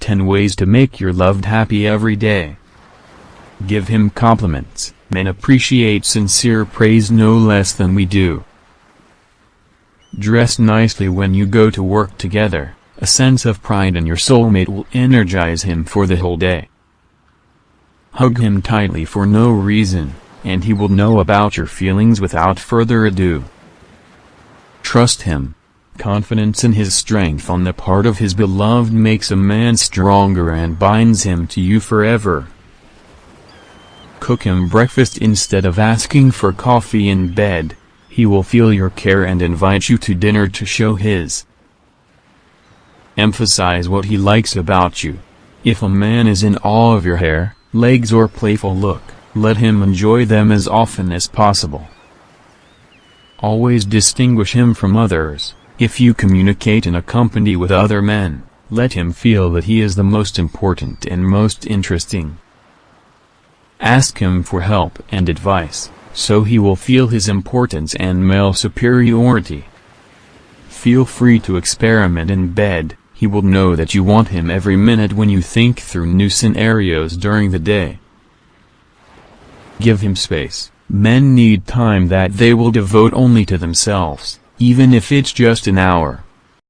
10 ways to make your loved happy every day. Give him compliments. Men appreciate sincere praise no less than we do. Dress nicely when you go to work together. A sense of pride in your soulmate will energize him for the whole day. Hug him tightly for no reason, and he will know about your feelings without further ado. Trust him. Confidence in his strength on the part of his beloved makes a man stronger and binds him to you forever. Cook him breakfast instead of asking for coffee in bed. He will feel your care and invite you to dinner to show his. Emphasize what he likes about you. If a man is in awe of your hair, legs or playful look, let him enjoy them as often as possible. Always distinguish him from others. If you communicate in a company with other men, let him feel that he is the most important and most interesting. Ask him for help and advice, so he will feel his importance and male superiority. Feel free to experiment in bed. He will know that you want him every minute when you think through new scenarios during the day. Give him space. Men need time that they will devote only to themselves, even if it's just an hour.